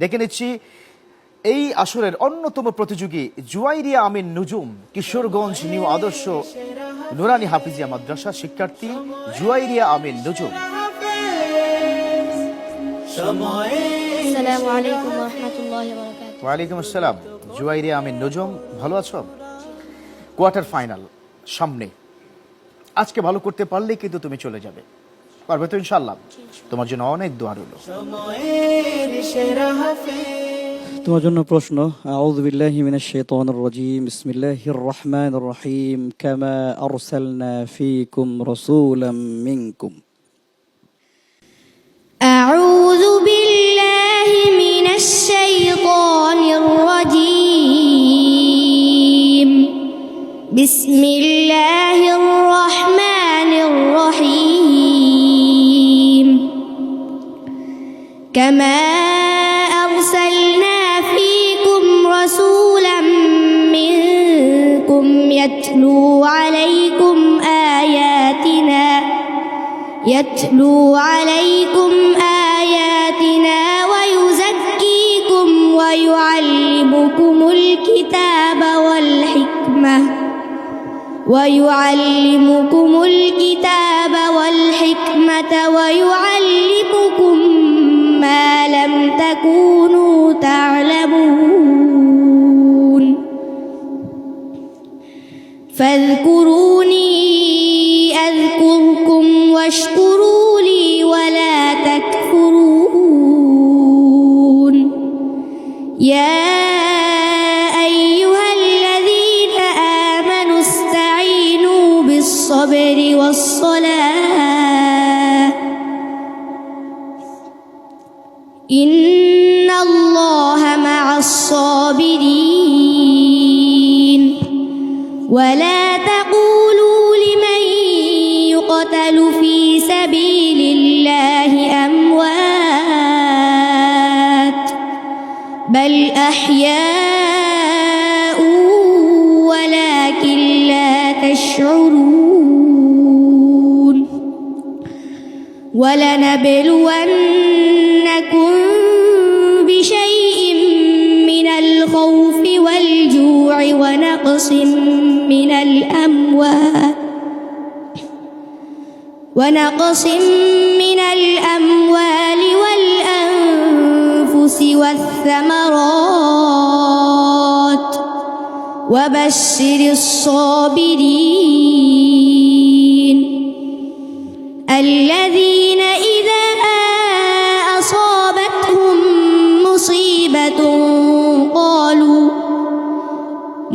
দেখে নিচ্ছি এই আসরের অন্যতম প্রতিযোগী জুয়াইরিয়া আমিন নুজুম, কিশোরগঞ্জ নিউ আদর্শ নুরানি হাফিজিয়া মাদ্রাসা শিক্ষার্থী জুয়াইরিয়া আমিন নুজুম। আসসালামু আলাইকুম ওয়া রাহমাতুল্লাহি ওয়া বারাকাতুহু। ওয়ালাইকুম আসসালাম। জুয়াইরিয়া আমিন নুজুম, ভালো আছো? কোয়ার্টার ফাইনাল সামনে, আজকে ভালো করতে পারলেই কিন্তু তুমি চলে যাবে, পারবে তো ইনশাআল্লাহ? তোমার জন্য অনেক দোয়া রইল। তোমার জন্য প্রশ্ন, আউযু বিল্লাহি মিনাশ শাইতানির রাজীম, বিসমিল্লাহির রহমানির রহিম, কামা আরসালনা ফীকুম রাসূলাম মিনকুম। আউযু বিল্লাহি মিনাশ শাইতানির রাজীম, বিসমিল্লাহির রহমানির রহিম, কামা أرسلنا فيكم رسولا منكم يتلو عليكم آياتنا ويزكيكم ويعلمكم الكتاب والحكمة ويعلمكم ما لم تكونوا تعلمون فاذكروني أذكركم واشكروا لي ولا تكفرون يا أيها الذين آمنوا استعينوا بالصبر والصلاة إن الله مع الصابرين ولا تقولوا لمن يقتل في سبيل الله أموات بل أحياء ولكن لا تشعرون ولنبلونكم بشيء من الخوف والجوع ونقص من الأموال والأنفس والثمرات وبشر الصابرين الذين إذا أصابتهم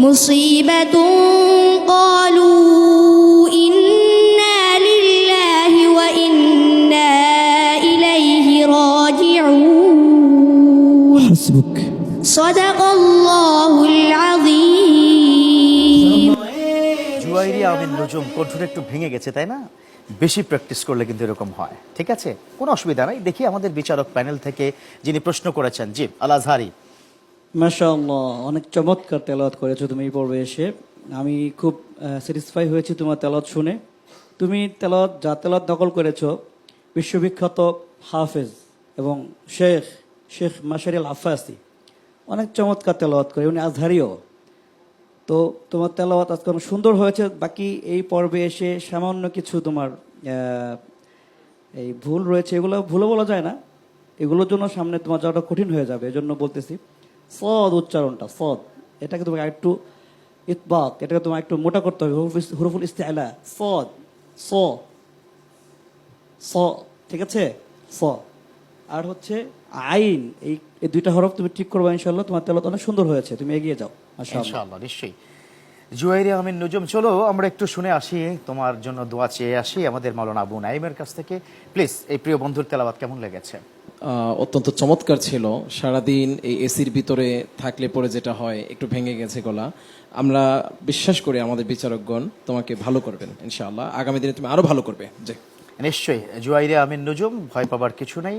مصيبة قالوا إنا لله وإنا إليه راجعون حسبك صدق الله العظيم। জুয়াইরিয়া আমিন নুজুম, কণ্ঠটা একটু ভেঙে গেছে তাই না? বেশি প্র্যাকটিস করলে কিন্তু এরকম হয়। ঠিক আছে, কোনো অসুবিধা নাই। দেখি আমাদের বিচারক প্যানেল থেকে যিনি প্রশ্ন করেছেন, জি আল আজহারি। মাশাআল্লাহ, অনেক চমৎকার তেলাওয়াত করেছো তুমি এই পর্বে এসে। আমি খুব স্যাটিসফাই হয়েছি তোমার তেলাওয়াত শুনে। তুমি তেলাওয়াত নকল করেছো বিশ্ববিখ্যাত হাফেজ এবং শেখ মাশারি আল আফাসি, অনেক চমৎকার তেলাওয়াত করে, উনি আজহারিও। তো তোমার তেলাওয়াত আজকে অনেক সুন্দর হয়েছে। বাকি এই পর্বে এসে সামান্য কিছু তোমার এই ভুল রয়েছে, এগুলো ভুলও বলা যায় না, এগুলোর জন্য সামনে তোমার যাওয়াটা কঠিন হয়ে যাবে। এজন্য বলতেছি সদ উচ্চারণটা, সদ এটাকে তোমাকে একটু ইতবাক, এটাকে তোমার একটু মোটা করতে হবে। হুরুফুল ইস্তিআলা, সদ স স, ঠিক আছে? স আর হচ্ছে আইন, এই দুইটা হরফ তুমি ঠিক করবে ইনশাআল্লাহ। তোমার তেলাওয়াত অনেক সুন্দর হয়েছে, তুমি এগিয়ে যাও ইনশাআল্লাহ। নিশ্চয়ই। জুয়াইরিয়া আমিন নুজুম, চলো আমরা একটু শুনে আসি, তোমার জন্য দোয়া চেয়ে আসি আমাদের মাওলানা আবু নাইমের কাছ থেকে। প্লিজ, এই প্রিয় বন্ধুর তেলাওয়াত কেমন লেগেছে? অত্যন্ত চমৎকার ছিল। সারাদিন এই এসির ভিতরে থাকলে পরে যেটা হয়, একটু ভেঙে গেছে গলা। আমরা বিশ্বাস করি আমাদের বিচারকগণ তোমাকে ভালো করবেন ইনশাআল্লাহ। আগামী দিনে তুমি আরো ভালো করবে। জি নিশ্চয়ই। জুয়াইরিয়া আমিন নুজুম, ভয় পাবার কিছু নাই।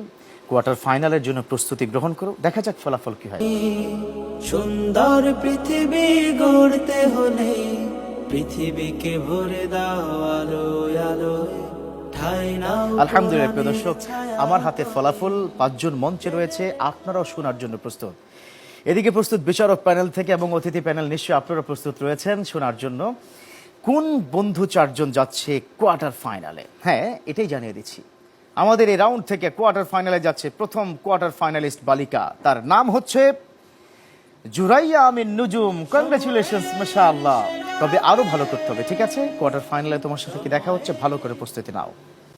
কোয়ার্টার ফাইনালের জন্য প্রস্তুতি গ্রহণ করো, দেখা যাক ফলাফল কি হয়। সুন্দর পৃথিবী গড়তে হলে পৃথিবীকে ভরে দাও আলোয় আলোয়। ঠাই নাও আলহামদুলিল্লাহ প্রিয় দর্শক, আমার হাতে ফলাফল, 5 জন মঞ্চে রয়েছে, আপনারাও শোনার জন্য প্রস্তুত। এদিকে প্রস্তুত বিচারক প্যানেল থেকে এবং অতিথি প্যানেল, নিশ্চয়ই আপনারা প্রস্তুত রয়েছেন শোনার জন্য কোন বন্ধু 4 জন যাচ্ছে কোয়ার্টার ফাইনালে। হ্যাঁ, এটাই জানিয়ে দিচ্ছি, আমাদের এই রাউন্ড থেকে কোয়ার্টার ফাইনালে যাচ্ছে প্রথম কোয়ার্টার ফাইনালিস্ট বালিকা, তার নাম হচ্ছে জুরাইয়া আমিন নুজুম। কংগ্রেচুলেশনস, মাশাআল্লাহ। তবে আরো ভালো করতে হবে, ঠিক আছে? কোয়ার্টার ফাইনালে তোমার সাথে কি দেখা হচ্ছে, ভালো করে প্রস্তুতি নাও।